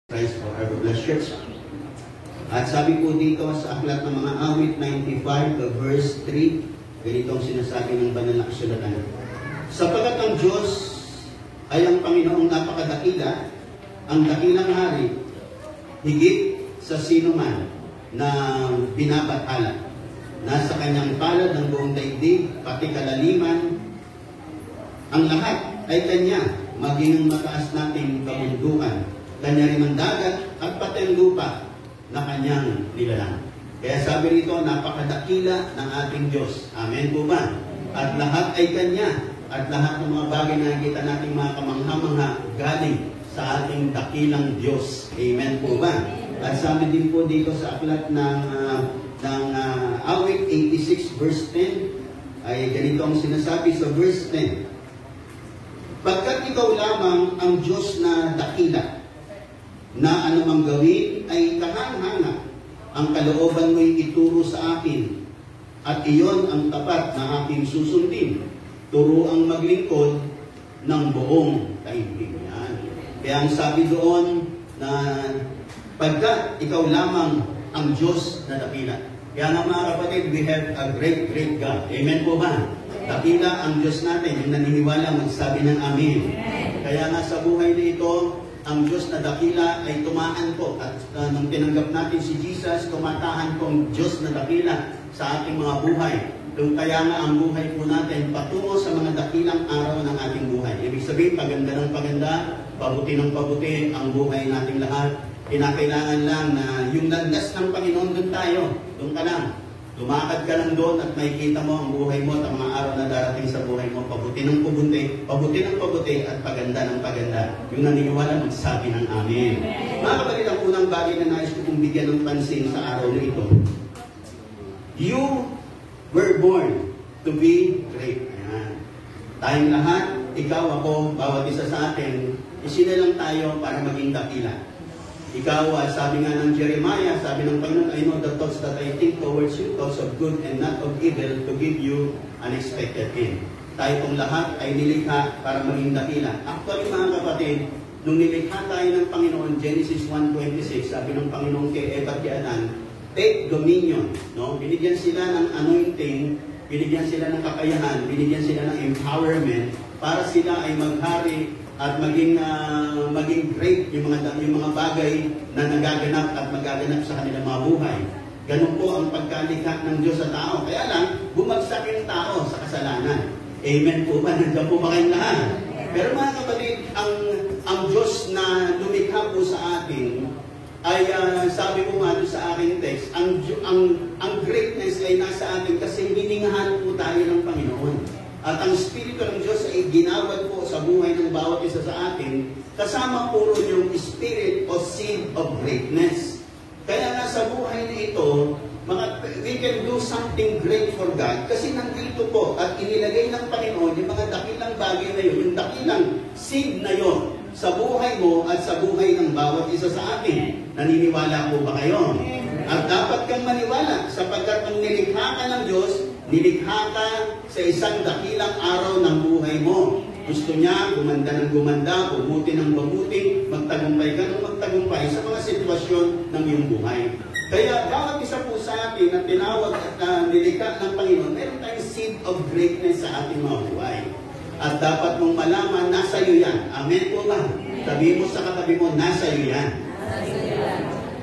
Christ for our blessed church. At sabi po dito sa aklat ng mga awit 95 verse 3, ganito ang sinasabi ng banal na kasulatan. Sapagkat ang Diyos ay ang Panginoong napakadakila, ang dakilang hari, higit sa sino man na binabatala. Nasa kanyang palad ng buong daigdig, pati kalaliman, ang lahat ay kanya, maging ang mataas nating kabundukan. Kanya rin ang dagat at pati ang lupa na kanyang nilalang. Kaya sabi rito, napakadakila ng ating Diyos. Amen po ba? At lahat ay kanya. At lahat ng mga bagay na nakikita nating mga kamangha-mangha galing sa ating dakilang Diyos. Amen po ba? At sabi din po dito sa aklat ng awit 86 verse 10, ay ganito ang sinasabi sa verse 10. Pagkat ikaw lamang ang Diyos na dakila, na anumang gawin ay kahanga-hanga, ang kalooban mo'y ituro sa akin, at iyon ang tapat na aking susundin. Turo ang maglingkod ng buong daigdig. Kaya ang sabi doon na pagkat ikaw lamang ang Diyos na dakila. Kaya nga mga kapatid, we have a great, great God. Amen po ba? Dakila ang Diyos natin, yung naniniwala magsabi ng amen. Kaya nga sa buhay na ito, ang Diyos na dakila ay tumaan po. At nung tinanggap natin si Jesus, tumatahan po ang Diyos na dakila sa ating mga buhay. Kaya nga ang buhay po natin patungo sa mga dakilang araw ng ating buhay. Ibig sabihin, paganda ng paganda, pabuti ng pabuti ang buhay nating lahat. Kinakailangan lang na yung landas ng Panginoon, doon tayo. Doon ka lang. Lumakad ka lang doon at makikita mo ang buhay mo at ang mga araw na darating sa buhay mo. Pabuti ng pabuti at paganda ng paganda. Yung naniniwala magsabi ng amen. Mga kapatid, ang unang bagay na nais ko kong bigyan ng pansin sa araw na ito. You were born to be great. Ayan. Tayong lahat, ikaw, ako, bawat isa sa atin, isinalang tayo para maging dakila. Ikaw, sabi nga ng Jeremiah, sabi ng Panginoon, I know the thoughts that I think towards you, thoughts of good and not of evil, to give you unexpected end. Tayo pong lahat ay nilikha para maging dakila. Actually, mga kapatid, nung nilikha tayo ng Panginoon, Genesis 1:26, sabi ng Panginoon kay Eva at kay Adan, take dominion. No? Binigyan sila ng anointing, binigyan sila ng kakayahan, binigyan sila ng empowerment para sila ay maghari at maging great yung mga bagay na nagaganap at magaganap sa kanilang mga buhay. Ganun po ang pagkalikha ng Diyos sa tao. Kaya lang, bumagsak yung tao sa kasalanan. Amen po ba? Nandiyan po ba kayong lahat? Pero mga kapatid, ang Diyos na lumikha po sa atin, ay sabi ko nga sa aking text, ang greatness ay nasa atin kasi hiningahan po tayo ng Panginoon. At ang Espiritu ng Diyos ay ginawad po sa buhay ng bawat isa sa atin, kasama po yung spirit o seed of greatness. Kaya nga sa buhay na ito, we can do something great for God kasi nandito po at inilagay ng Panginoon yung mga dakilang bagay na yun, yung dakilang seed na yun sa buhay mo at sa buhay ng bawat isa sa atin. Naniniwala po ba kayo? At dapat kang maniwala sapagkat ang nilikha ka ng Diyos, nilikha ka sa isang dakilang araw ng buhay mo. Gusto niya gumanda ng gumanda, bumuti ng mabuti, magtagumpay ka ng magtagumpay sa mga sitwasyon ng iyong buhay. Kaya bawat isa po sa atin na tinawag at nilikha ng Panginoon, meron tayong seed of greatness sa ating mga buhay. At dapat mong malaman, nasa iyo yan. Amen po ba? Sabi mo sa katabi mo, nasa iyo yan.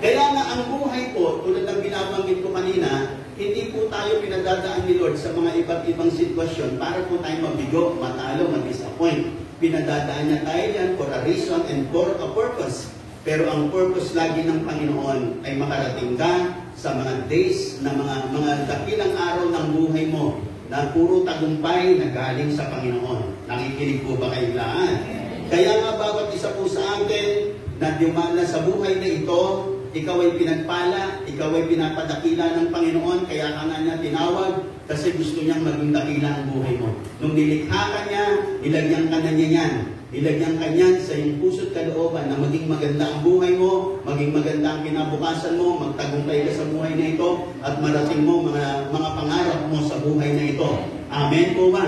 Kaya nga ang buhay po, tulad ng binabanggit ko kanina, hindi po tayo pinadadaan ni Lord sa mga iba't ibang sitwasyon para po tayo mabigo, matalo, mag-disappoint. Pinadadaan niya tayo yan for a reason and for a purpose. Pero ang purpose lagi ng Panginoon ay makarating ka sa mga days na mga dakilang araw ng buhay mo na puro tagumpay na galing sa Panginoon. Nakikinig po ba kayo lahat? Kaya nga bawat isa po sa atin na dumana sa buhay na ito, ikaw ay pinagpala, ikaw ay pinapadakila ng Panginoon, kaya ka nga niya tinawag kasi gusto niyang maging dakila ang buhay mo. Nung nilikha ka niya, nilagyan ka na niya yan. Nilagyan ka niyan sa iyong puso't kalooban na maging maganda ang buhay mo, maging maganda ang kinabukasan mo, magtagumpay ka sa buhay na ito, at marating mo mga pangarap mo sa buhay na ito. Amen po ba?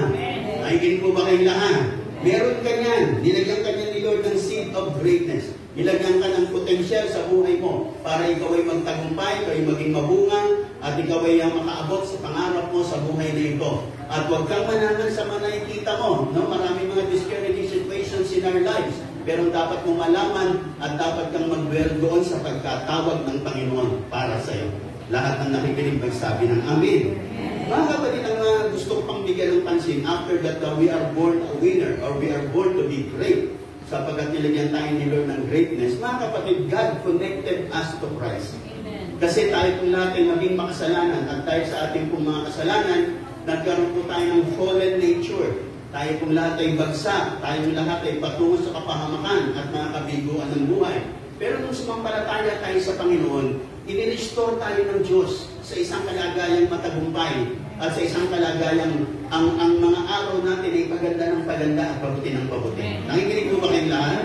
Nakikinig po ba kayong lahat? Meron ka niyan. Nilagyan ka niyan ni Lord ng seed of greatness. Nilagyan ka ng potensyal sa buhay mo para ikaw ay magtagumpay, ikaw ay maging mabunga, at ikaw ay makaabot sa pangarap mo sa buhay na ito. At huwag kang manaman sa mga nakikita mo. No? Maraming mga discouraging situations in our lives. Pero dapat mong malaman at dapat kang mag-dwell doon sa pagkatawag ng Panginoon para sa iyo. Lahat ng nakikinig magsabi ng Amen. Mga kapatid, ang gusto ko pang bigyan ng pansin, after that we are born a winner or we are born to be great. Sapagkat nilagyan tayo ni Lord ng greatness. Mga kapatid, God connected us to Christ. Amen. Kasi tayo pong lahat ay maging makasalanan at tayo sa ating pong mga kasalanan, nagkaroon po tayo ng fallen nature. Tayo pong lahat ay bagsak. Tayo lahat ay patungo sa kapahamakan at mga kabiguan ng buhay. Pero nung sumampalataya tayo sa Panginoon, inirestore tayo ng Diyos sa isang kalagayang matagumpay at sa isang kalagayang ang mga araw natin ay paganda ng paganda at pabuti ng pabuti. Nakikinig po ba kayong lahat?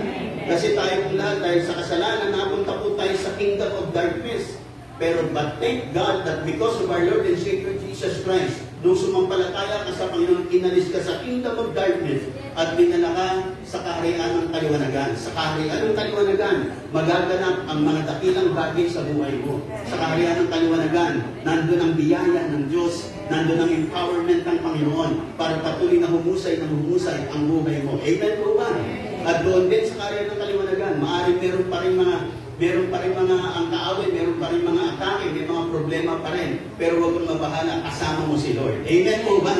Kasi tayo pong lahat dahil sa kasalanan, napunta po tayo sa kingdom of darkness. Pero but thank God that because of our Lord and Savior Jesus Christ, nung sumampalataya ka sa Panginoon, inalis ka sa kingdom of darkness at dinala ka sa kaharian ng kaliwanagan. Sa kaharian ng kaliwanagan, magaganap ang mga dakilang bagay sa buhay mo. Sa kaharian ng kaliwanagan, nandun ang biyaya ng Diyos, nandun ang empowerment ng Panginoon para patuloy na humusay ang buhay mo. Amen po ba? At doon din sa kaharian ng kaliwanagan, maaaring meron pa rin mga ang kaaway, meron pa rin mga atake, may mga problema pa rin. Pero huwag kang mabahala, kasama mo si Lord. Amen po ba?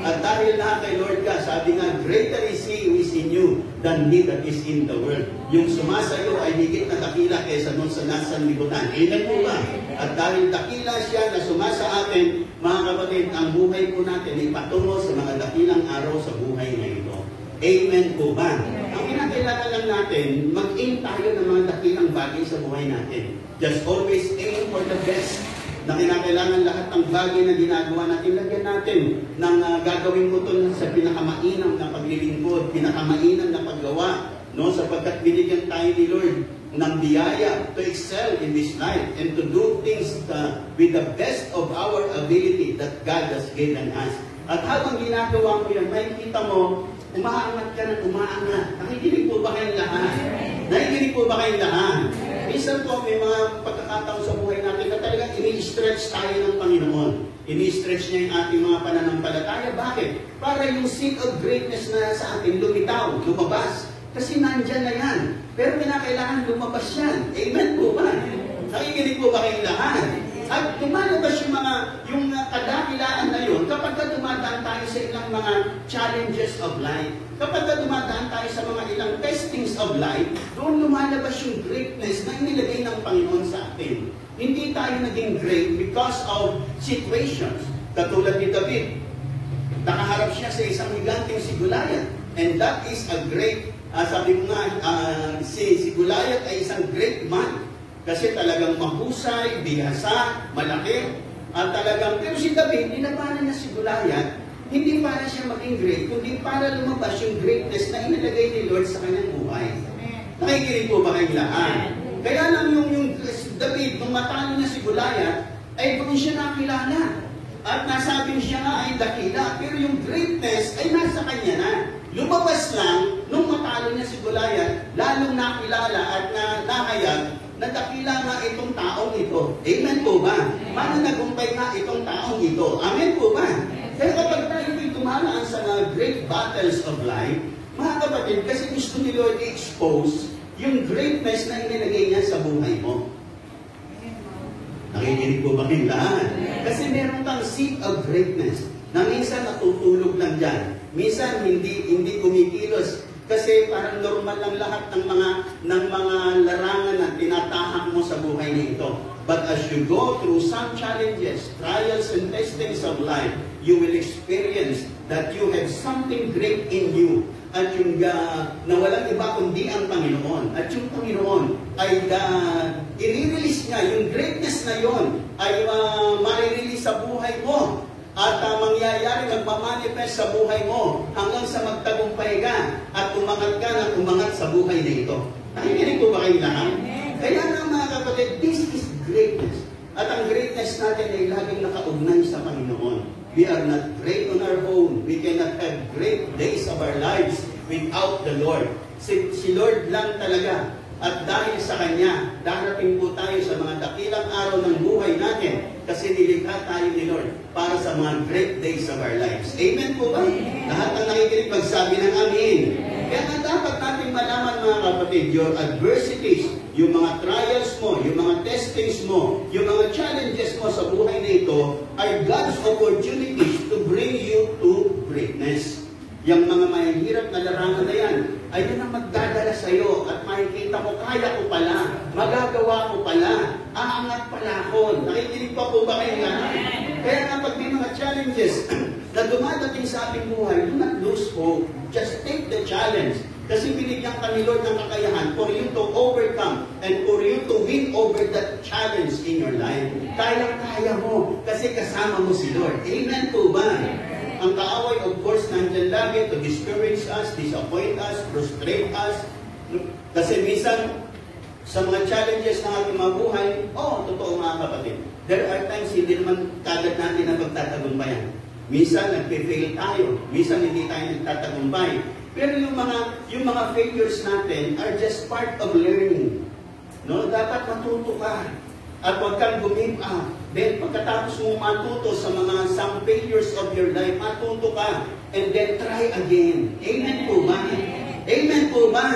At dahil lahat kay Lord ka, sabi nga, greater is He who is in you than he that is in the world. Yung sumasayo ay higit na dakila kaysa nun sa nasa libutan. Amen po ba? At dahil dakila siya na sumasa atin, mga kapatid, ang buhay po natin ay patungo sa mga dakilang araw sa buhay na ito. Amen po ba? Ang kinakailangan lang natin, mag-aim tayo ng mga dakilang bagay sa buhay natin. Just always aim for the best. Na kinakailangan lahat ng bagay na ginagawa natin, lagyan natin ng gagawin mo ito sa pinakamainam na paglilingkod, pinakamainam na paggawa, no? Sapagkat binigyan tayo ni Lord ng biyaya to excel in this life and to do things with the best of our ability that God has given us. At habang ginagawa mo yan, makikita mo, umaangat ka ng umaangat. Nakikinig po ba kayong lahat? Nakikinig po ba kayong lahat? Minsan po, may mga pagkakataon sa buhay natin na talagang ini-stretch tayo ng Panginoon. Ini-stretch niya yung ating mga pananampalataya. Bakit? Para yung seed of greatness na sa atin lumitaw, lumabas. Kasi nandyan na yan. Pero kinakailangan lumabas yan. Amen po ba? Nakikinig po ba kayong lahat? At lumalabas yung kadakilaan na yun kapag dumadaan tayo sa ilang mga challenges of life. Kapag dumadaan tayo sa mga ilang testings of life, doon lumalabas yung greatness na inilagay ng Panginoon sa atin. Hindi tayo naging great because of situations. Katulad ni David, nakaharap siya sa isang higanteng si Goliath. And that is a great, sabi mo nga, si Goliath ay isang great man. Kasi talagang mahusay, bihasa, malaki, at talagang, pero si David, nilabanan niya si Goliath, hindi para siya maging great, kundi para lumabas yung greatness na inilagay ni Lord sa kanyang buhay. Nakikinig po ba kayong lahat? Kaya lang yung David, nung matalo niya si Goliath, ay doon siya nakilala. At nasabi siya nga ay dakila, pero yung greatness ay nasa kanya na. Lumabas lang, nung matalo niya si Goliath, lalong nakilala at nahayag, na dakila nga itong taong ito. Amen po ba? Paano nagumpay nga itong taong ito? Amen po ba? Kaya kapag tayo tumalaan sa mga great battles of life, mga kapatid, kasi gusto ni Lord i-expose yung greatness na inilagay niya sa buhay mo. Nakikinig po ba kayong lahat? Kasi meron kang seed of greatness na minsan natutulog lang dyan. Minsan hindi kumikilos. Kasi parang normal lang lahat ng mga larangan na tinatahak mo sa buhay nito. But as you go through some challenges, trials and testings of life, you will experience that you have something great in you. At yung na walang iba kundi ang Panginoon. At yung Panginoon ay i-release niya, yung greatness na yon ay ma-release sa buhay mo. At mangyayari, magmamanifest sa buhay mo hanggang sa magtagumpay ka at umangat ka ng umangat sa buhay na ito. Nakikinig po ba kayong lahat? Kaya nga mga kapatid, this is greatness. At ang greatness natin ay laging nakaugnay sa Panginoon. We are not great on our own. We cannot have great days of our lives without the Lord. Si Lord lang talaga At dahil sa Kanya, darating po tayo sa mga dakilang araw ng buhay natin kasi nilikha tayo ni Lord para sa mga great days of our lives. Amen po ba? Lahat ng nakikinig magsabi ng Amen. Kaya nga dapat natin malaman mga kapatid, your adversities, yung mga trials mo, yung mga testings mo, yung mga challenges mo sa buhay na ito are God's opportunities to bring you to greatness. Yung mga mahihirap na larangan na yan, ay yun ang magdadala sa iyo at makikita mo, kaya ko pala, magagawa ko pala, aangat pala ako. Nakikinig pa po ba kayo lahat? Kaya nga pag may mga challenges na dumadating sa ating buhay, do not lose hope. Just take the challenge. Kasi binigyan ka ni Lord ng kakayahan for you to overcome and for you to win over that challenge in your life. Kaya mo kasi kasama mo si Lord. Amen po ba? Ang kaaway, of course, nandyan lagi to discourage us, disappoint us, frustrate us. Kasi minsan, sa mga challenges ng ating mga buhay, totoo mga kapatid, there are times hindi naman kagad natin na pagtatagumpayan. Minsan, nagpe-fail tayo. Minsan, hindi tayo nagtatagumpay. Pero yung mga failures natin are just part of learning. No? Dapat matuto ka. At huwag kang give up. Then, pagkatapos mo matuto sa some failures of your life, matuto ka. And then, try again. Amen po ba? Amen po ba?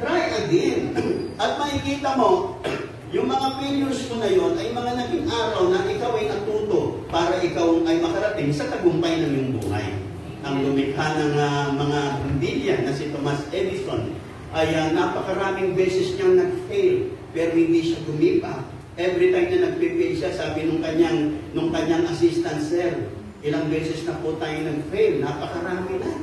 Try again. At makikita mo, yung mga failures mo na yon ay mga naging araw na ikaw ay natuto para ikaw ay makarating sa tagumpay ng iyong buhay. Ang lumikha ng mga brilliant na si Thomas Edison ay napakaraming beses niyang nag-fail pero hindi siya give up. Every time na nag-fail siya, sabi nung kanyang assistant, sir, ilang beses na po tayo nag-fail, napakarami na.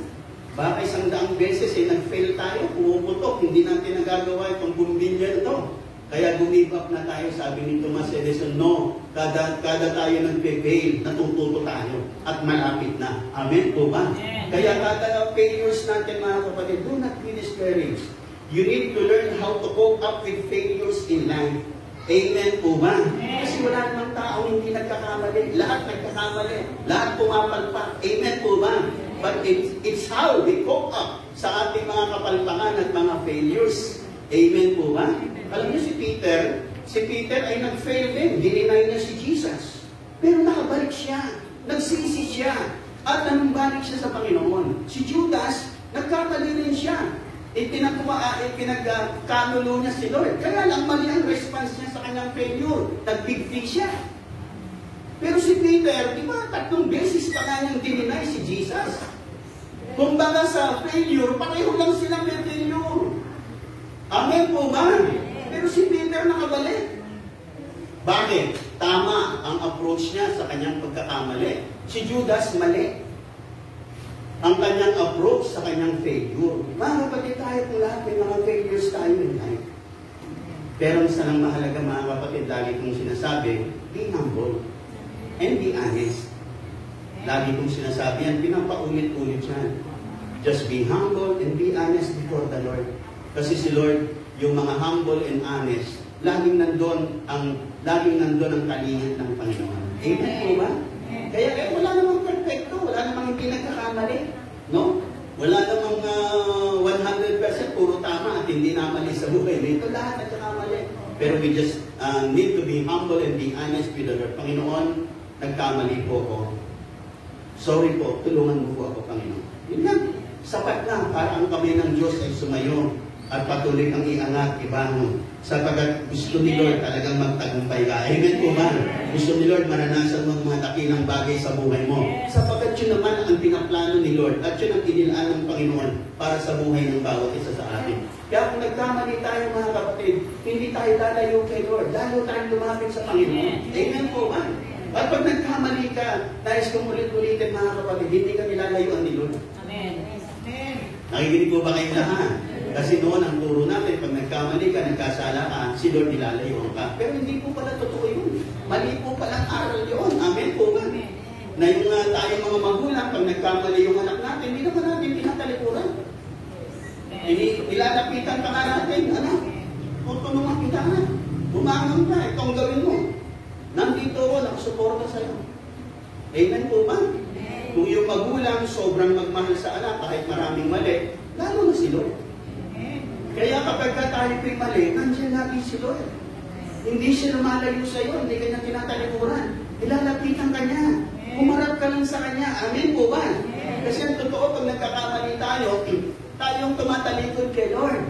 Baka 100 beses nag-fail tayo, pumuputok, hindi natin nagagawa itong bumbilya ito. Kaya give up na tayo, sabi ni Thomas Edison, no, kada tayo nag-fail, natututo tayo at malapit na. Amen po ba? Kaya kada failures natin mga kapatid, do not be discouraged. You need to learn how to cope up with failures in life. Amen po ba? Kasi wala namang tao hindi nagkakamali. Lahat nagkakamali. Lahat pumapalpak. Amen po ba? But it's how we cope up sa ating mga kapalpakan at mga failures. Amen po ba? Alam niyo si Peter ay nag-fail din. Dininay niya si Jesus. Pero nakabalik siya. Nagsisi siya. At nanumbalik siya sa Panginoon. Si Judas, nagkamali rin siya. Pinagkanulo niya si Lord. Kaya lang mali ang response niya sa kanyang failure. Nag-big fish siya. Pero si Peter, di ba, 3 beses pa kanyang dininay si Jesus. Kung baga sa failure, pareho lang silang may failure. Amen po ba? Pero si Peter nakabalik. Bakit? Tama ang approach niya sa kanyang pagkakamali. Si Judas, mali ang kanyang approach sa kanyang failure. Mga kapatid, tayo po lahat, may mga failures tayo in life. Pero isa lang mahalaga mga kapatid, lagi kong sinasabi, be humble and be honest. Lagi kong sinasabi yan, pinapaulit-ulit yan. Just be humble and be honest before the Lord. Kasi si Lord, yung mga humble and honest, laging nandun ang kalingat ng Panginoon. Amen po ba? Kaya wala namang perfecto, wala namang hindi nagkakamali. No? Wala namang 100% puro tama at hindi namali sa buhay. Ito lahat nagkakamali. Pero we just need to be humble and be honest with the Lord. Panginoon, nagkamali po ako. Sorry po, tulungan mo po ako, Panginoon. Yun lang. Sapat na para ang kamay ng Diyos ay sumayo at patuloy kang iangat, ibangon. Sapagkat gusto ni Lord talagang magtagumpay ka. Amen po ba? Gusto ni Lord maranasan mo mga dakilang bagay sa buhay mo. Sapagkat yun naman ang pinaplano ni Lord at yun ang inilaan ng Panginoon para sa buhay ng bawat isa sa atin. Kaya kung nagkamali tayo mga kapatid, hindi tayo lalayo kay Lord. Lalo tayong lumapit sa Panginoon. Amen po ba? At pag nagkamali ka, nais kong ulit-ulitin mga kapatid, hindi ka nilalayuan ni Lord. Amen. Nakikinig po ba kayo lahat? Kasi noon ang turo natin, pag nagkamali ka, nagkasala ka, si Lord nilalayuan ka. Pero hindi po pala totoo yun. Mali po palang aral yun. Amen po ba? Na yung tayo mga magulang, pag nagkamali yung anak natin, hindi naman natin pinatalikuran. Nilalapitan ka nga natin, anak, tutulungan kita na. Bumangon ka, itong gawin mo. Nandito ako, nakasuporta sa'yo. Amen po ba? Kung yung magulang sobrang magmahal sa anak, kahit maraming mali, lalo na si Lord. Kaya kapag tayo po'y mali, nandiyan lagi si Lord. Hindi siya lumalayo sa iyo, hindi kanya tinatalikuran. Ilalapitan ka niya. Humarap ka lang sa kanya. Amen po ba? Kasi ang totoo, pag nagkakamali tayo, tayong tumatalikod kay Lord.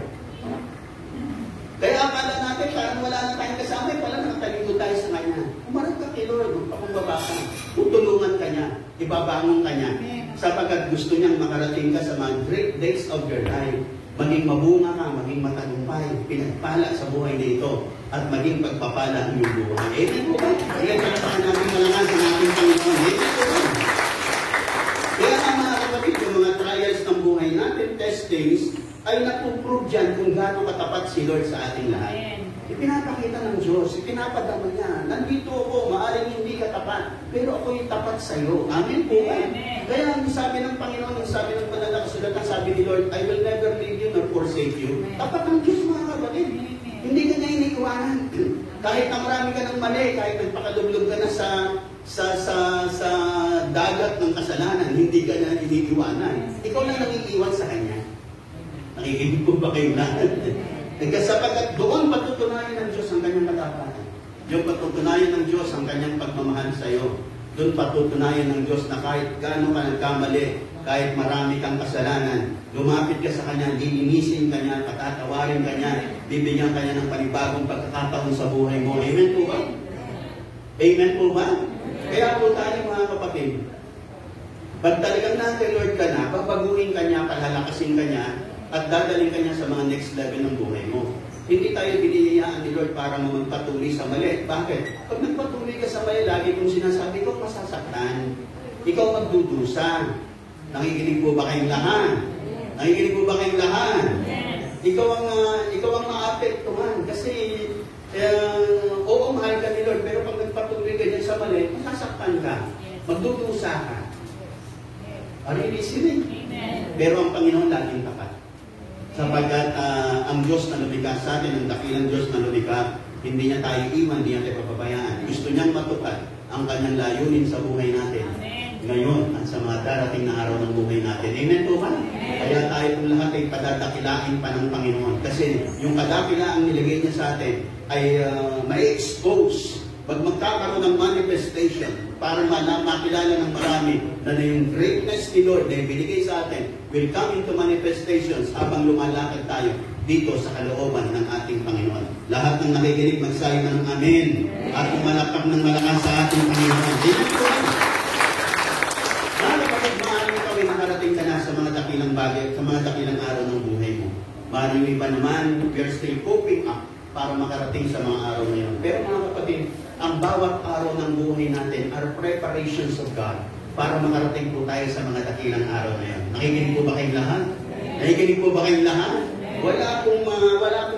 Kaya akala natin, parang wala na tayong kasama, pala nakatalikod tayo sa kanya. Humarap ka kay Lord, magpakumbaba ka. Tutulungan ka niya, ibabangon ka niya. Sapagkat gusto niyang makarating ka sa mga great days of your life. Maging mabunga ka, maging matagumpay, pinagpala sa buhay na ito, at maging pagpapala ang iyong buhay. Amen po ba? Kaya palakpakan natin malakas ang ating Panginoon. Amen po ba? Kaya nga mga kapatid, yung mga trials ng buhay natin, testings, ay napuprove dyan kung gaano katapat si Lord sa ating lahat. Ipinapakita ng Diyos, ipinapadama niya, nandito ako, maaaring hindi ka tapat, pero ako'y tapat sa iyo. Amen po ba? Kaya ang sabi ng Panginoon, ang sabi ng banal na kasulatan, sabi ni Lord, I will never leave you nor forsake you. Tapat ang Diyos mga kapatid. Hindi ka niya iniiwanan. Kahit na marami ka ng mali, kahit nagpakalublog ka na sa dagat ng kasalanan, hindi ka na iniiwanan. Ikaw lang nangiiwan sa Kanya. Nakikinig po ba kayo lahat? Sapagkat doon patutunayan ng Diyos ang Kanyang katapatan. Yung patutunayan ng Diyos ang Kanyang pagmamahal sa iyo. Doon patutunayan ng Diyos na kahit gaano ka nagkamali, kahit marami kang kasalanan, lumapit ka sa Kanya, lilinisin ka niya, patatawarin ka niya, bibigyan ka niya ng panibagong pagkakataon sa buhay mo. Amen po ba? Amen po ba? Kaya po tayo mga kapatid, pag talagang nasa Lord ka na, pagbaguhin ka niya, palalakasin ka niya, at dadaling ka niya sa mga next level ng buhay mo. Hindi tayo biniyayaan ni Lord para magpatuloy sa mali. Bakit? Pag nagpatuloy ka sa mali, lagi kong sinasabi ko, masasaktan. Ikaw magdudusa. Nakikinig po ba kayong lahat? Nakikinig po ba kayong lahat? Ikaw ang maapektuhan. Kasi, oo, mahal ka ni Lord, pero pag nagpatuloy ka dyan sa mali, masasaktan ka. Magdudusa ka. Arilisin eh. Pero ang Panginoon laging tapat. Sapagkat ang Diyos na lumikha sa atin, ang dakilang Diyos na lumikha, hindi niya tayo iwan, hindi niya tayo papabayaan. Gusto niyang matupad ang kanyang layunin sa buhay natin. Amen. Ngayon at sa mga darating na araw ng buhay natin. Amen po ba? Kaya tayo kung lahat ay padadakilain pa ng Panginoon. Kasi yung kadakilaang nilagay niya sa atin ay ma-expose. Pag magkakaroon ng manifestation para makilala ng marami na yung greatness ni Lord na ibinigay sa atin will come into manifestations habang lumalakad tayo dito sa kalooban ng ating Panginoon. Lahat ng nakikinig magsayo ng amen at umalakpak ng malakas sa ating Panginoon. Amen po. Lalo kapag maaaring ikaw ay nakarating ka na sa mga dakilang bagay, sa mga dakilang araw ng buhay mo. Maaaring iba naman, we are still coping up para makarating sa mga araw na yun. Pero mga kapatid, ang bawat araw ng buhay natin are preparations of God para makarating po tayo sa mga dakilang araw na yun. Nakikinig po ba kayong lahat? Nakikinig po ba kayong lahat? Wala pong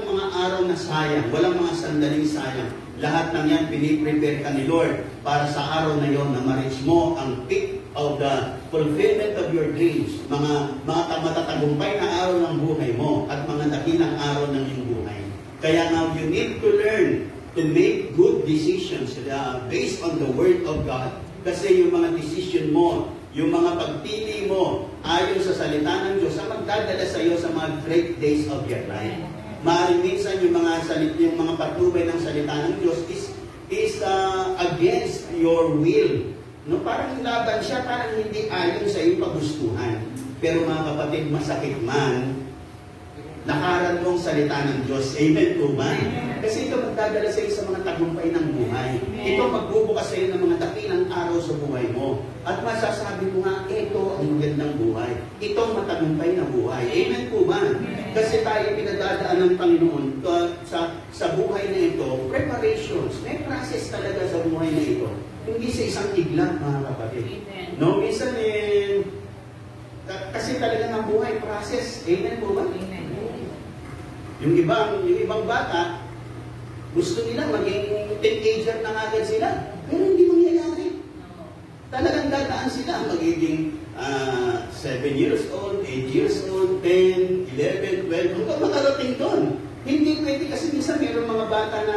mga araw na sayang, walang mga sandaling sayang. Lahat ng yan, piniprepare ka ni Lord para sa araw na yon na ma-reach mo ang peak of the fulfillment of your dreams. Mga matatagumpay na araw ng buhay mo at mga dakilang araw ng iyong buhay. Kaya now you need to learn to make good decisions based on the Word of God. Kasi yung mga decision mo, yung mga pagpili mo, ayon sa salita ng Diyos, ang magdadala sa iyo sa mga great days of your life. Maaaring minsan yung mga patnubay ng salita ng Diyos is against your will. No, parang laban siya, parang hindi ayon sa iyong pagustuhan. Pero mga kapatid, masakit man, nakaran mong salita ng Diyos. Amen po ba? Kasi ito magdadala sa iyo sa mga tagumpay ng buhay. Ito magbubukas sa iyo ng mga dakilang araw sa buhay mo. At masasabi mo nga, ito ang magandang buhay. Ito ang matagumpay na buhay. Amen po ba? Kasi tayo pinadadaan ng Panginoon sa buhay na ito, preparations. May process talaga sa buhay na ito. Hindi sa isang iglap, mga kapatid. No, minsan kasi talaga ng buhay, process. Amen po ba? Amen. Yung ibang bata, gusto nila maging teenager na agad sila. Pero hindi mangyayari. Talagang dadaan sila magiging 7 years old, 8 years old, 10, 11, 12, hanggang makarating doon. Hindi pwede kasi minsan mayroong mga bata na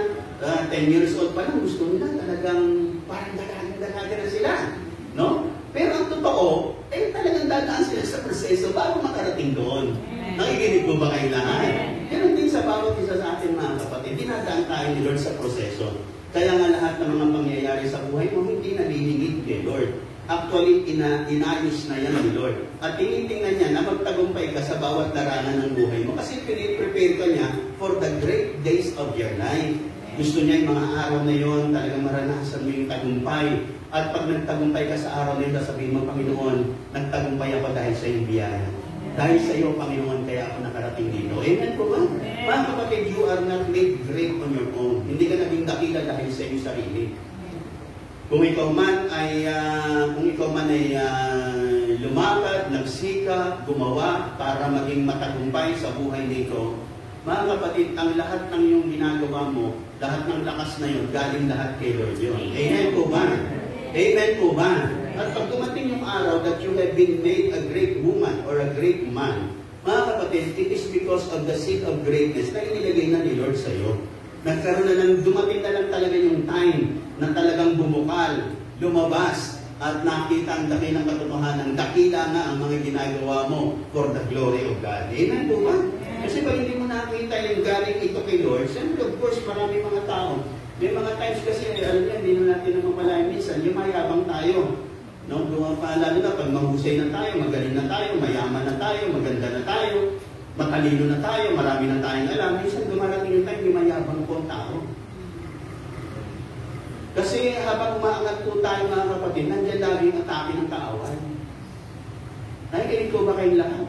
10 years old pa lang, gusto nila talagang parang dalaga na sila. No? Pero ang totoo, talagang dadaan sila sa proseso bago makarating doon. Nakikinig po ba kayo lahat? Ganun din sa bawat isa sa atin mga kapatid. Dinadaan tayo ni Lord sa proseso. Kaya nga lahat ng mga pangyayari sa buhay mo hindi nalilingid kay Lord. Actually, inayos na yan ni Lord. At tinitingnan niya na magtagumpay ka sa bawat larangan ng buhay mo kasi piniprepare ka niya for the great days of your life. Gusto niya yung mga araw na yon talagang maranasan mo yung tagumpay. At pag nagtagumpay ka sa araw na yun, sabihin mo, Panginoon, nagtagumpay ako dahil sa iyong biyaya. Dahil sa iyo, Panginoon, kaya ako nakarating dito. Amen po ba? Mga kapatid, you are not made great on your own. Hindi ka naging dakila dahil sa iyong sarili. Kung ikaw man ay lumakad, nagsikap, gumawa para maging matagumpay sa buhay nito, mga kapatid, ang lahat ng iyong ginagawa mo, lahat ng lakas na yun, galing lahat kay Lord yun. Amen po ba? Amen po ba? At pag dumating yung araw that you have been made a great woman or a great man, mga kapatid, it is because of the seed of greatness na inilagay na ni Lord sa iyo. Nagkaroon na lang, dumating na lang talaga yung time na talagang bumukal, lumabas, at nakita ang laki ng katotohanan, dakila na ang mga ginagawa mo for the glory of God. Amen po ba? Kasi pag hindi mo nakita yung galing ito kay Lord, siyempre of course marami mga tao. May mga times kasi, alam niya, hindi na natin naman pala minsan, yung mayabang tayo. No? Lalo na pag mahusay na tayo, magaling na tayo, mayaman na tayo, maganda na tayo, matalino na tayo, marami na tayong alam. Minsan dumarating yung time, mayabang po ang tao. Kasi habang umaangat po tayo mga kapatid, nandiyan lagi ang atake ng kaaway. Nakikinig ko ba kayong lahat?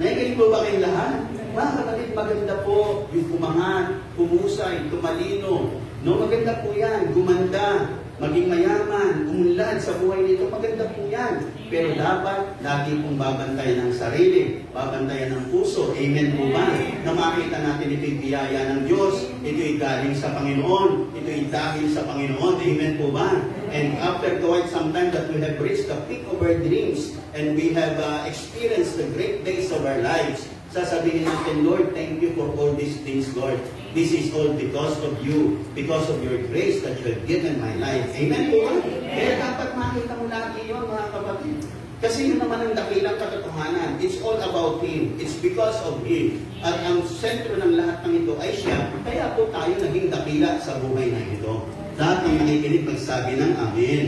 Nakikinig ko ba kayong lahat? Mga kapatid, maganda po yung umangat, humusay, tumalino. No, maganda po yan, gumanda, maging mayaman, umunlad sa buhay nito, maganda po yan. Pero dapat lagi pong babantayan ng sarili, babantayan ng puso. Amen po ba? Na makita natin ito'y biyaya ng Diyos, ito'y galing sa Panginoon, ito'y dahil sa Panginoon. Amen po ba? And after quite some time that we have reached the peak of our dreams and we have experienced the great days of our lives, sasabihin natin, Lord, thank you for all these things, Lord. This is all because of you, because of your grace that you have given my life. Amen po ba? Kaya dapat makita mo lagi yun, mga kapatid. Kasi yun naman ang dakilang katotohanan. It's all about Him. It's because of Him. At ang sentro ng lahat ng ito ay siya. Kaya po tayo naging dakila sa buhay na ito. Lahat ng nakikinig magsabi ng Amen.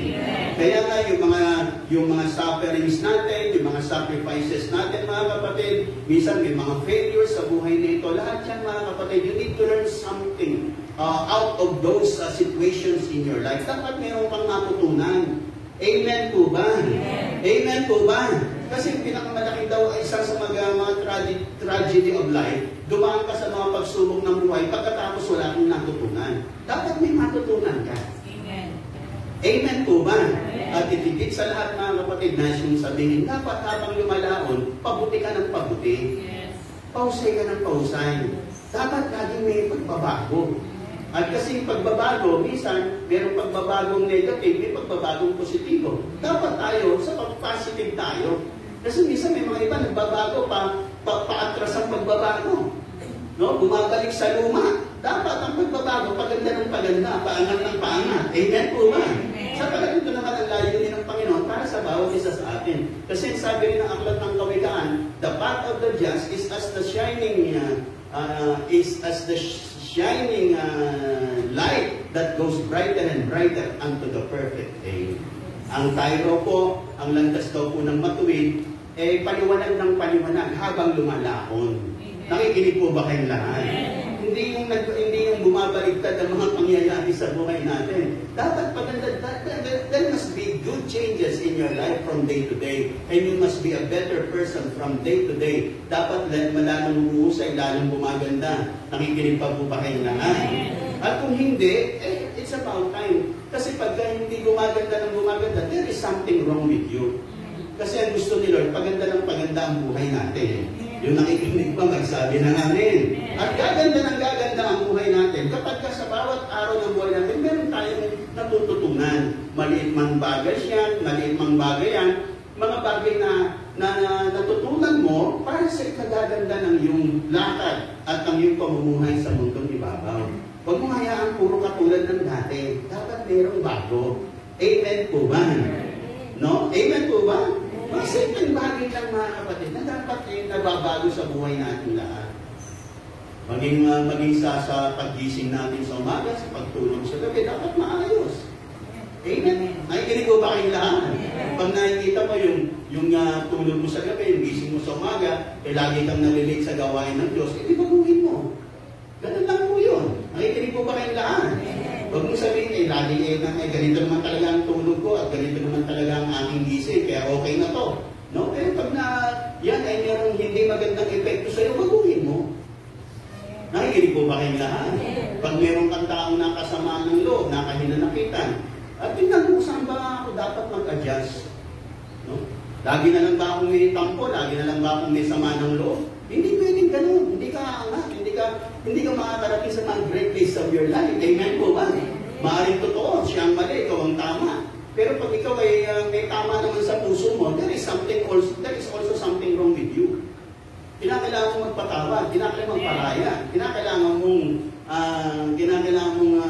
Kaya nga yung mga sufferings natin, yung mga sacrifices natin, mga kapatid, minsan may mga failures sa buhay na ito. Lahat yan, mga kapatid, you need to learn something out of those situations in your life. Dapat mayroon kang matutunan. Amen po ba? Amen po ba? Kasi pinakamalaking daw ay isa sa mga tragedy of life, dumaan ka sa mga pagsubok ng buhay, pagkatapos wala kang natutunan. Dapat may matutunan ka. Amen. Amen po ba? At itigit sa lahat mga kapatid na yung sabihin, dapat habang lumalaon, pabuti ka ng pabuti. Pausay ka ng pausay. Dapat laging may pagbabago. At kasi pagbabago, minsan, mayroong pagbabagong negative, may pagbabagong positibo. Dapat tayo, sa positive tayo. Kasi minsan may mga iba, nagbabago paatras ang pagbabago. No? Bumabalik sa luma. Dapat ang pagbabago, paganda ng paganda, paangat ng paangat. Amen po ba? Sa palagay ko naman ang layunin ng Panginoon para sa bawat isa sa atin. Kasi sabi rin ng aklat ng Kawikaan, the path of the just is as the shining light that goes brighter and brighter unto the perfect day. Ang tayo po, ang landas daw po ng matuwid, paliwanag ng paliwanag habang lumalahon. Nakikinig po ba kayong lahat? Hindi yung bumabaliktad ang mga pangyayari sa buhay natin. Dapat there must be good changes in your life from day to day. And you must be a better person from day to day. Dapat lalong umuusay, lalong gumaganda. Nakikinig pa po ba kayong lahat? At kung hindi, it's about time. Kasi pag hindi gumaganda ng gumaganda, there is something wrong with you. Kasi ang gusto ni Lord, paganda ng paganda ang buhay natin. Yung nakikinig pa, magsabi na namin. At gaganda ng gaganda ang buhay natin. Kapag sa bawat araw ng buhay natin, meron tayong natututunan. Maliit man bagay yan, maliit man bagay yan. Mga bagay na natutunan mo para sa ikagaganda ng iyong lakad at ang iyong pamumuhay sa mundong ibabaw. Huwag mo hayaan puro katulad ng dati. Dapat mayroong bago. Amen po ba? No? Amen po ba? Mga simpleng bagay lang mga kapatid na dapat nababago sa buhay natin lahat. Maging sa paggising natin sa umaga, sa pagtulog sa gabi, dapat maayos. Amen. Nakikinig ko ba kayong lahat? Pag nakikita mo yung tulog mo sa gabi, yung gising mo sa umaga, lagi kang nalilate sa gawain ng Diyos, di baguhin mo. Ganun lang po yun. Nakikinig ko ba kayong lahat? Huwag mo sabihin, ganito naman talaga ang tulog ko at ganito naman talaga ang aking gising, kaya okay na to. No? Pero pag yan ay merong hindi magandang epekto sa'yo, baguhin mo. Nakikinig po ba kayong lahat? Pag merong kang taong nakasamaan ng loob, nakahinanakitan, at tingnan mo, saan ba ako dapat mag-adjust? No? Lagi na lang ba akong may tampo? Lagi na lang ba akong may sama ng loob? Hindi pwedeng ganun. Hindi ka angat. Hindi ka makakarating sa mga great days of your life. Amen po ba? Maaaring totoo. Siya ang mali. Ikaw ang tama. Pero pag ikaw ay may tama naman sa puso mo, there is also something wrong with you. Kinakailangan mong magpatawad. Kinakailangan mong magparaya. Kinakailangan mong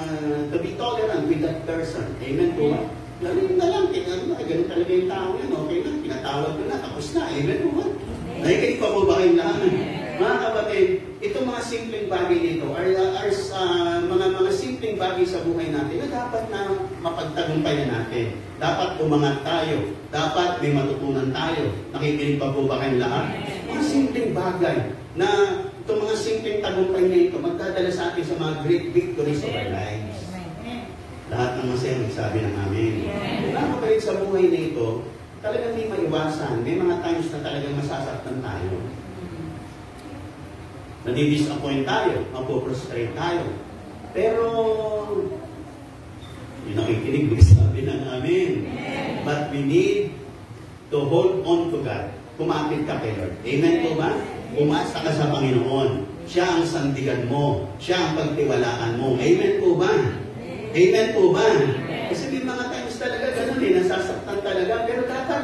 to be tolerant with that person. Amen po ba? Ganun na lang. Ganun talaga yung tao yan. Okay na. Pinatawad ko na. Tapos na. Amen po ba? Nakikinig pa po ba kayong lahat? Mga kapatid, itong mga simpleng bagay nito are mga simpleng bagay sa buhay natin na dapat na mapagtagumpayan natin. Dapat umangat tayo. Dapat may matutunan tayo. Nakikinig pa po ba kayong lahat? Mga simpleng bagay na itong mga simpleng tagumpay na ito magdadala sa atin sa mga great victories of our lives. Lahat ng masaya magsabi ng amin. Mga kapatid, sa buhay na ito, talagang may maiwasan. May mga times na talagang masasaktan tayo. Nadi-disappoint tayo, mapoprostrate tayo. Pero, yung nakikinig, sabi ng amin. But we need to hold on to God. Kumapit ka kay Lord. Amen po ba? Umasa ka sa Panginoon. Siya ang sandigan mo. Siya ang pagtiwalaan mo. Amen po ba? Amen po ba? Kasi may mga times talaga ganun nasasaktan talaga. Pero dapat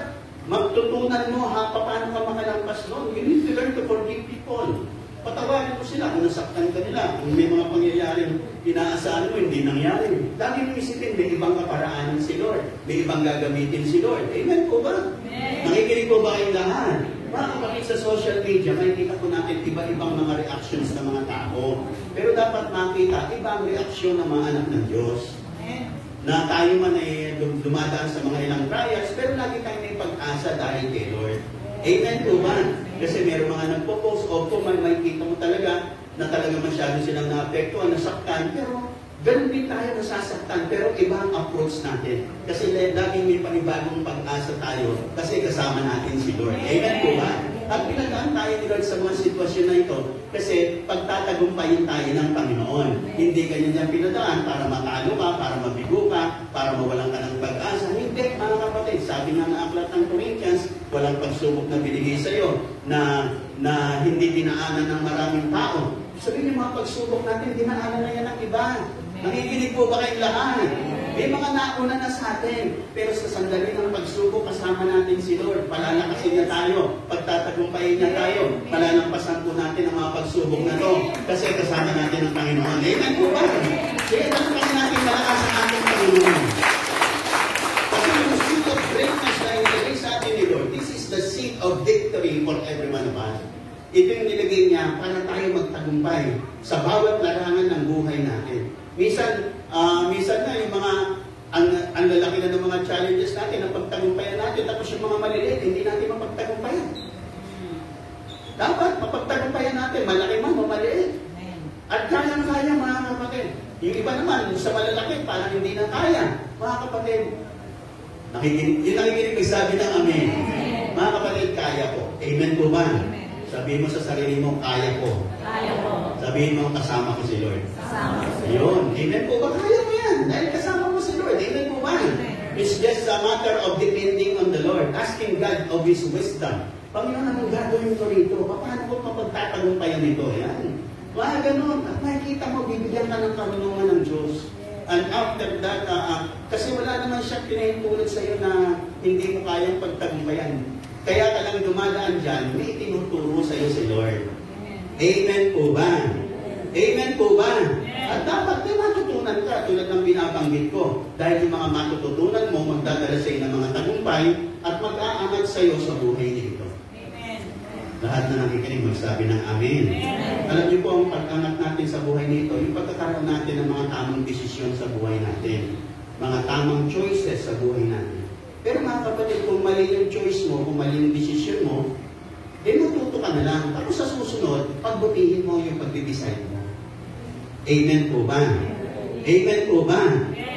magtutunan mo paano ka makalampas noon. You need to learn to forgive people. Patawarin mo sila kung nasaktan ka nila. Kung may mga pangyayaring inaasahan mo, hindi nangyari. Lagi mo isipin, may ibang kaparaanan si Lord. May ibang gagamitin si Lord. Amen po ba? Nakikinig po ba kayong lahat? Mga kapatid sa social media, makikita po natin iba-ibang mga reactions ng mga tao. Pero dapat makita, ibang reaksyon ng mga anak ng Diyos. Na tayo man ay dumadaan sa mga ilang trials, pero lagi tayo may pag-asa dahil kay Lord. Amen po ba? Kasi meron mga nagpo-post, opo, may kita mo talaga na talaga masyado silang naapektuhan, nasaktan, pero ganun din tayo nasasaktan, pero iba ang approach natin. Kasi laging may panibagong pag-asa tayo kasi kasama natin si Lord. Amen po ba? At pinadaan tayo ni Lord sa mga sitwasyon na ito kasi pagtatagumpayin tayo ng Panginoon. Hindi ganyan niya pinadaan para matalo ka, para mabigo ka, para mawalan ka ng pag-asa. Hindi, mga kapatid. Sabi nga ng aklat ng Corinthians, walang pagsubok na binigay sa iyo na hindi dinaanan ng maraming tao. Sabihin yung mga pagsubok natin, dinaanan na yan ng iba. Nakikinig po ba kayong lahat? May mga nauna na sa atin. Pero sa sandali ng pagsubok, kasama natin si Lord. Palalakasin niya tayo. Pagtatagumpayin niya tayo. Palalampasan po natin ang mga pagsubok na to. Kasi kasama natin ang Panginoon. Amen po ba? Kaya dapat natin malakas ang ating Panginoon. Kasi yung seed of greatness na inilagay sa atin ni Lord, this is the seed of victory for every one of us. Ito yung nilagay niya para tayo magtagumpay sa bawat larangan ng buhay natin. Minsan na yung mga ang lalaki na ng mga challenges natin ang pagtagumpayan natin, tapos yung mga maliliit, hindi natin mapagtagumpayan. Dapat mapagtagumpayan natin, malaki man o maliit. At kaya-kaya mga kapatid. Yung iba naman, sa malalaki, parang hindi na kaya. Mga kapatid, nakikinig sabi ng amen. Mga kapatid, kaya ko. Amen po ba? Sabihin mo sa sarili mo, kaya ko. Kaya ko. Sabihin mo, kasama ko si Lord. Kasama ko si Lord. Yun. Amen po ba? Kaya mo yan. Dahil kasama mo si Lord. Amen po ba? It's just a matter of depending on the Lord. Asking God of His wisdom. Panginoon, anong gagawin ko rito? Paano ko mapagtatagumpayan nito? Yan. Mga ganun. At makikita mo, bibigyan ka ng karunungan ng Diyos. And after that, kasi wala naman siya pinahintulad sa iyo na hindi mo kayang pagtagumpayan. Kaya ka lang dumadaan dyan, may tinuturo sa iyo si Lord. Amen po ba? Amen po ba? At dapat may matutunan ka to katulad ng binabanggit ko. Dahil yung mga matututunan mo, magdadala sa iyo ng mga tagumpay at mag-aangat sa iyo sa buhay nito. Lahat na nakikinig magsabi ng amen. Alam niyo po, ang pag-angat natin sa buhay nito, yung pagkakaroon natin ng mga tamang desisyon sa buhay natin. Mga tamang choices sa buhay natin. Pero mga kapatid, kung mali yung choice mo, kung mali yung desisyon mo, matuto ka na lang. Tapos sa susunod, pagbutihin mo yung pag-decide mo. Amen po ba? Amen po ba?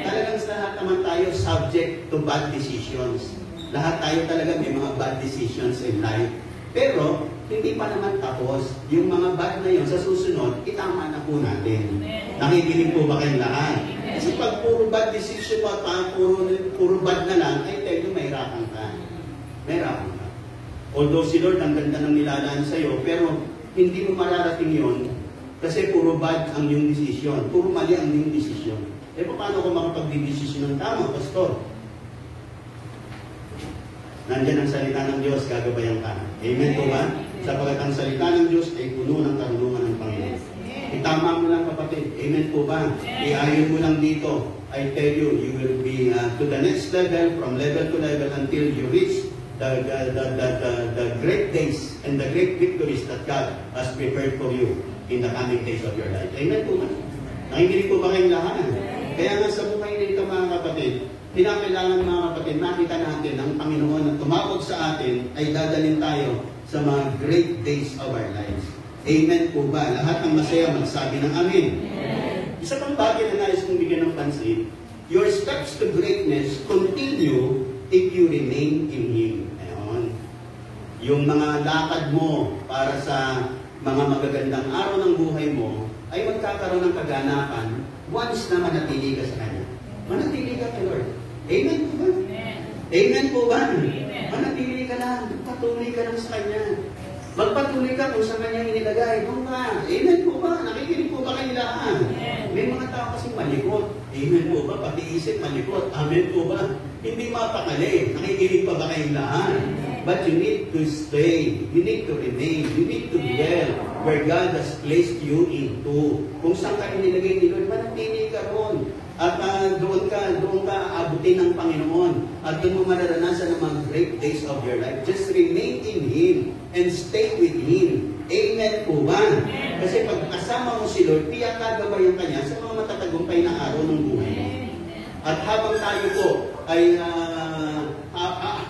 Talagang sa lahat naman tayo subject to bad decisions. Lahat tayo talaga may mga bad decisions in life. Pero, hindi pa naman tapos. Yung mga bad na yun, sa susunod, itama na po natin. Nakikinig po ba kayong lahat? Kasi pag puro bad decision mo at puro bad na lang, ay tell you, mahirapan ka. Mahirapan ka. Although si Lord ang ganda ng nilalaan sa'yo, pero hindi mo mararating yun kasi puro bad ang iyong desisyon. Puro mali ang iyong desisyon. Paano ko makapag-desisyon ng tama, Pastor? Nandiyan ang salita ng Diyos, gagabayan ka. Amen po ba? Sapagat ang salita ng Diyos ay puno ng karunungan ng Panginoon. Itama mo lang, kapatid. Amen po ba? Iayon mo lang dito. I tell you, you will be to the next level, from level to level until you reach the great days and the great victories that God has prepared for you in the coming days of your life. Amen po ba? Nakikinig po ba kayong lahat? Kaya nga sa buhay nito, mga kapatid, pinakailangan, mga kapatid, nakita natin ang Panginoon na tumawag sa atin ay dadalhin tayo sa mga great days of our lives. Amen po ba? Lahat ng masaya magsabi ng amen. Isa pang bagay na nais kong bigyan ng pansin, your steps to greatness continue if you remain in Him. Ayan. Yung mga lakad mo para sa mga magagandang araw ng buhay mo ay magkakaroon ng kaganapan once na manatili ka sa Kanya. Manatili ka kay Lord. Amen po ba? Amen po ba? Manatili ka lang. Patuloy ka lang sa Kanya. Magpatuloy ka kung sa Kanya inilagay. Doon ka. Amen po ba? Nakikinig po ba kayo lahat? May mga tao kasing malikot. Amen po ba? Pati isip malikot. Amen po ba? Hindi mapakali. Nakikinig pa ba kayo lahat? But you need to stay. You need to remain. You need to dwell where God has placed you into. Kung saan ka inilagay ni Lord, manatili ka ron. At doon ka aabutin ng Panginoon. At doon mo mararanasan ang mga great days of your life. Just remain in Him and stay with Him. Amen po ba? Kasi pag kasama mo si Lord, tiyak kagabayan ka niya sa mga matatagumpay na araw ng buhay mo. At habang tayo po ay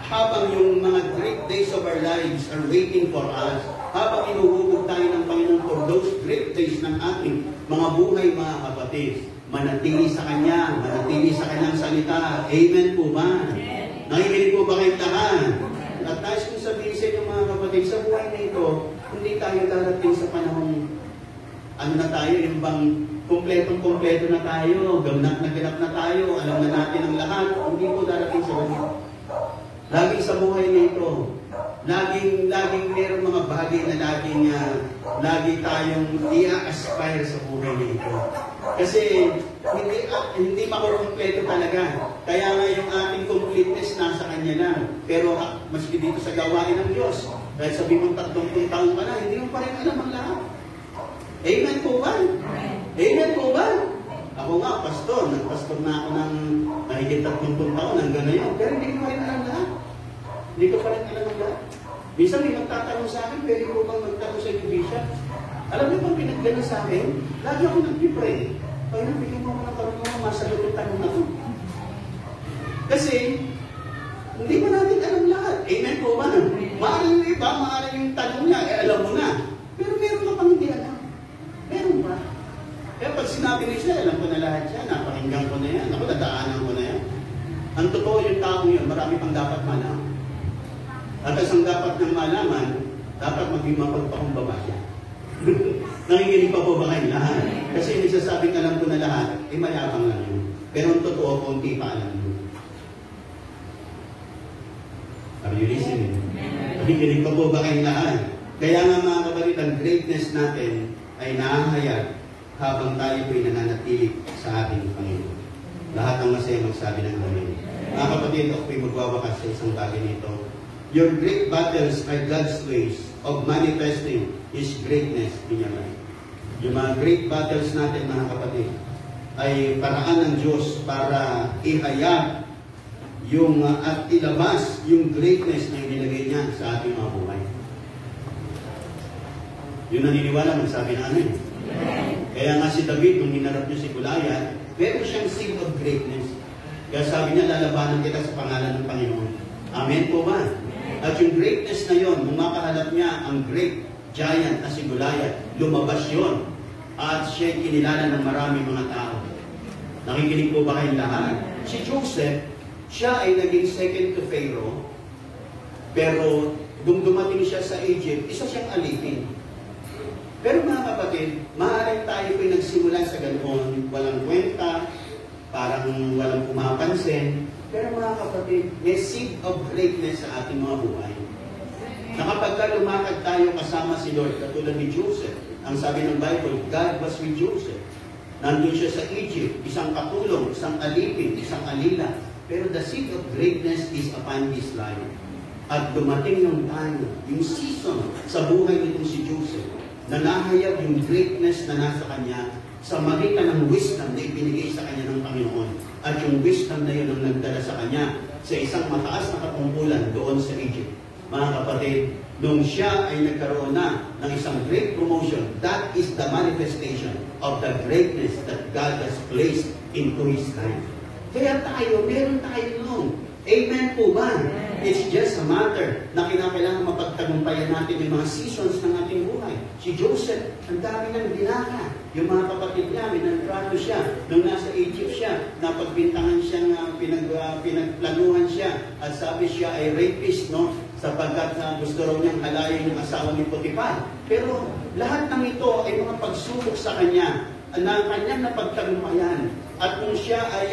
habang yung mga great days of our lives are waiting for us, habang inuhubog tayo ng Panginoon for those great days ng ating mga buhay, mga kapatid, manatili sa Kanya, manatili sa Kanyang salita. Amen po ba? Nakikinig po ba kayong lahat? At nais kong sabihin sa inyo, mga kapatid, sa buhay na ito, hindi tayo darating sa panahon, na tayo, yung bang kumpletong-kumpleto na tayo, ganap na tayo, alam na natin ang lahat. Hindi po darating sa ganito. Laging sa buhay na ito, laging meron mga bagay na lagi tayong i-aspire sa buhay na ito. Kasi hindi makukumpleto talaga. Kaya nga yung ating completeness nasa Kanya lang. Pero maski dito sa gawain ng Diyos, dahil sabi mong 30 taon ka na, hindi mo pa rin alam ang lahat. Amen po ba? Amen po ba? Ako nga, pastor. Nagpastor na ako ng mahigit 30 taon hanggang ngayon. Pero hindi ko pa rin alam lahat. Hindi ko pa rin alam ang lahat. Minsan may magtatanong sa akin, pwede ko bang magtanong sa iyo, Bishop? Alam niyo bang pinagdala sa akin? Lagi ako nag-pray. Kaya bigyan mo ng karunungan, masagot yung tanong na ito. Kasi, hindi mo natin alam lahat. Amen po ba? Maaring yung iba, maaring yung tanong niya, alam mo na. Pero meron ka pang hindi alam. Meron ba? Kaya pag sinabi ni siya, alam ko na lahat siya, napakinggan ko na yan, ako nadaanan ko na yan. Ang totoo yung taong yun, marami pang dapat malaman. At ang dapat nang malaman, dapat maging mapagpakumbaba siya. Nakikinig pa po ba kayo lahat? Kasi yung nagsasabing alam ko na lahat, mayabang lang yun. Pero ang totoo, konti pa alam yun. Are you listening? Nakikinig pa po ba kayo lahat? Kaya nga mga kapatid, ang greatness natin ay nahahayag habang tayo po'y nananatili sa ating Panginoon. Lahat ng masaya magsabi ng amen. Mga kapatid, ako po'y magwawakas sa isang bagay nito. Your great battles are God's ways of manifesting His greatness in your life. Yung mga great battles natin, mga kapatid, ay paraan ng Diyos para ihayag yung at ilabas yung greatness na inilagay niya sa ating mga buhay. Yung naniniwala, magsabi na amen. Kaya nga si David, nung hinarap niya si Goliath, meron siyang seed of greatness. Kaya sabi niya, lalabanan kita sa pangalan ng Panginoon. Amen po ba? At yung greatness na yon, nung makahalap niya ang great giant na si Goliath, lumabas yon. At siya'y kinilala ng maraming mga tao. Nakikinig po ba kayong lahat? Si Joseph, siya ay naging second to Pharaoh, pero dumating siya sa Egypt, isa siyang alipin. Pero mga kapatid, maaaring tayo po'y nagsimula sa ganoon, walang kwenta, parang walang pumapansin. Pero mga kapatid, may seed of greatness sa ating mga buhay. Na kapag lumakad tayo kasama si Lord, katulad ni Joseph, ang sabi ng Bible, God was with Joseph. Nandun siya sa Egypt, isang katulong, isang alipin, isang alila. Pero the seed of greatness is upon his life. At dumating yung time, yung season sa buhay nitong si Joseph, na nahayag yung greatness na nasa kanya sa magitan ng wisdom na ibinigay sa kanya ng Panginoon. At yung wisdom na yun ang nagdala sa kanya sa isang mataas na katungkulan doon sa Egypt. Mga kapatid, nung siya ay nagkaroon na ng isang great promotion, that is the manifestation of the greatness that God has placed into his life. Kaya tayo, meron tayo noon. Amen po ba? It's just a matter na kinakailangan mapagtagumpayan natin yung mga seasons ng ating buhay. Si Joseph, ang dami ng binaka. Yung mga kapatid niya, minantrato siya. Nung nasa Egypt siya, napagbintangan siya, pinagplanuhan siya. At sabi siya ay rapist, no? Sapagkat gusto raw niyang halayin yung asawa ni Potiphar. Pero lahat ng ito ay mga pagsubok sa kanya na kanyang napagtagumpayan. At kung siya ay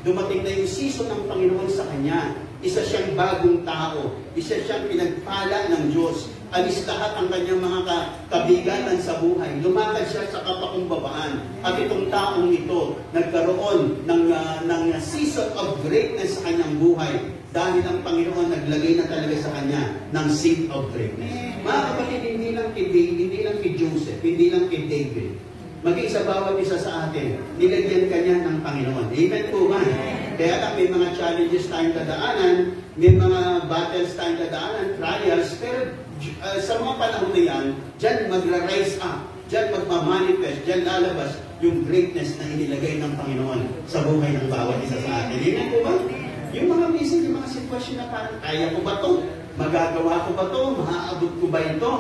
dumating na yung season ng Panginoon sa kanya, isa siyang bagong tao, isa siyang pinagpala ng Diyos, alis lahat ang kanyang mga kabigatan sa buhay, lumakad siya sa kapakumbabaan. At itong taong ito, nagkaroon ng season of greatness sa kanyang buhay, dahil ang Panginoon naglagay na talaga sa kanya ng seed of greatness. Mga kapatid, hindi lang kay Joseph, hindi lang kay David, maging sa bawat isa sa atin, nilagyan kanya ng Panginoon. Amen po ba? Kaya lang may mga challenges tayong dadaanan, may mga battles tayong dadaanan, trials, pero sa mga panahon na yan, dyan magra-rise up, dyan magmamanifest, dyan lalabas yung greatness na inilagay ng Panginoon sa buhay ng bawat isa sa atin. Amen po ba? Yung mga minsan, yung mga sitwasyon na parang, kaya ko ba ito? Magagawa ko ba ito? Maaabot ko ba ito?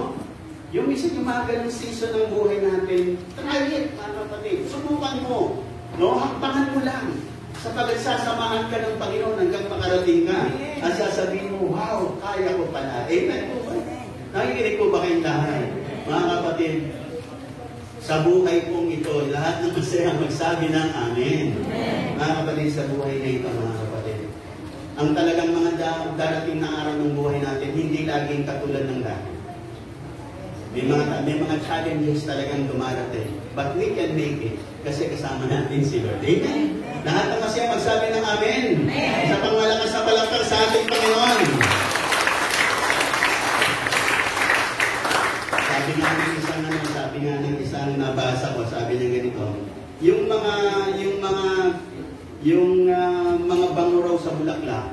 Yung minsan yung mga ganang season ng buhay natin, try it, mga kapatid. Subukan mo. No? Hakbangan mo lang. Sapagkat sasamahan ka ng Panginoon hanggang makarating ka. At sasabihin mo, wow, kaya ko pala. Amen po ba? Nakikinig po ba kayong lahat? Mga kapatid, sa buhay pong ito, lahat ng masaya magsabi ng Amen. Mga kapatid, sa buhay na ito, mga kapatid, ang talagang mga darating na araw ng buhay natin, hindi laging katulad ng dati. May mga challenges talagang dumarating. But we can make it kasi kasama natin si Lord. Amen? Lahat ng masaya magsabi ng Amen. Sa pangmalakas na palakpak sa ating Panginoon. Sabi nga ng isang nabasa ko, sabi niya ganito, yung mga bango raw sa bulaklak,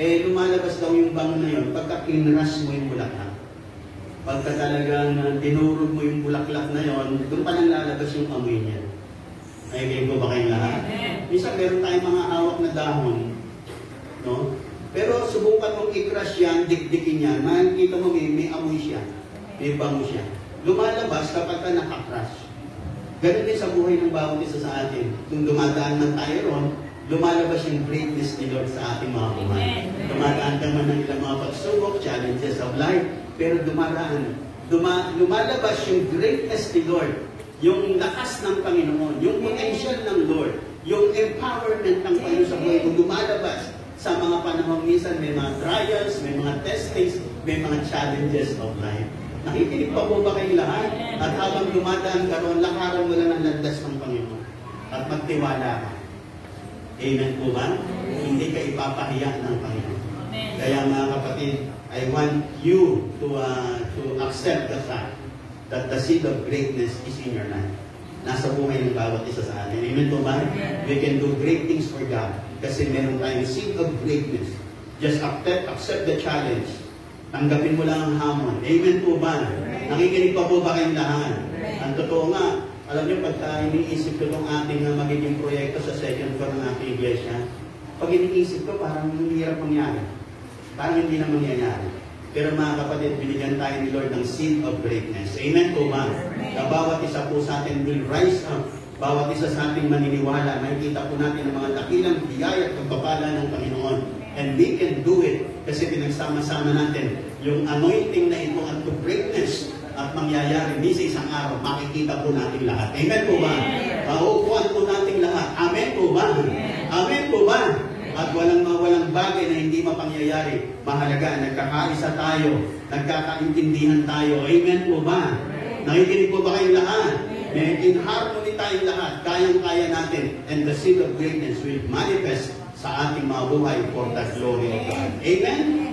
lumalabas daw yung bango na yun pagka kinrush mo yung bulaklak. Pagka talagang dinurog mo yung bulaklak na yon, doon pa lang lalabas yung amoy niya. Ay, kayo ko ba kayong lahat? Minsan meron tayong mga hawak na dahon. No? Pero subukan mong i-crush yan, dikdikin yan, makikita mo may amoy siya. May bango siya. Lumalabas kapag ka nakakrush. Ganun din sa buhay ng bawat isa sa atin. Kung dumadaan man tayo ron, lumalabas yung greatness ni Lord sa ating mga buhay. Dumadaan ka man ng ilang mga pagsubok, challenges of life, pero lumalabas yung greatness ni Lord, yung lakas ng Panginoon, yung potential ng Lord, yung empowerment ng Panginoon sa buhay mo, lumalabas sa mga panahon minsan may mga trials, may mga testings, may mga challenges of life. Nakikinig pa po ba kayong lahat? At habang dumadaan ka roon, lakaran mo lang ang landas ng Panginoon. At magtiwala ka. Amen po ba? Hindi ka ipapahiya ng Panginoon. Kaya mga kapatid, I want you to accept the fact that the seed of greatness is in your life. nasa buhay ng bawat isa sa atin. Amen po ba? We can do great things for God kasi meron tayong seed of greatness. Just accept the challenge. Tanggapin mo lang ang hamon. Amen po ba? Nakikinig pa po ba kayong lahat? Ang totoo nga, alam niyo, pagka iniisip ko itong ating magiging proyekto sa second floor ng ating iglesia, pag iniisip ko, parang hirap mangyari. Parang hindi na mangyayari. Pero mga kapatid, binigyan tayo ni Lord ng seed of greatness. Amen po ba? Na bawat isa po sa atin will rise up. Bawat isa sa ating maniniwala, makikita po natin ang mga dakilang biyaya at pagpapala ng Panginoon. And we can do it kasi pinagsama-sama natin yung anointing na ito at to greatness at mangyayari sa isang araw, makikita po natin lahat. Amen po ba? Maupuan po natin lahat. Amen po ba? Amen po ba? At walang bagay na hindi mapangyayari. Mahalaga, nagkakaisa tayo, nagkakaintindihan tayo. Amen po ba? Nakikinig po ba kayong lahat? In harmony tayong lahat, kayang-kaya natin, and the seed of greatness will manifest sa ating mga buhay for the glory of God. Amen?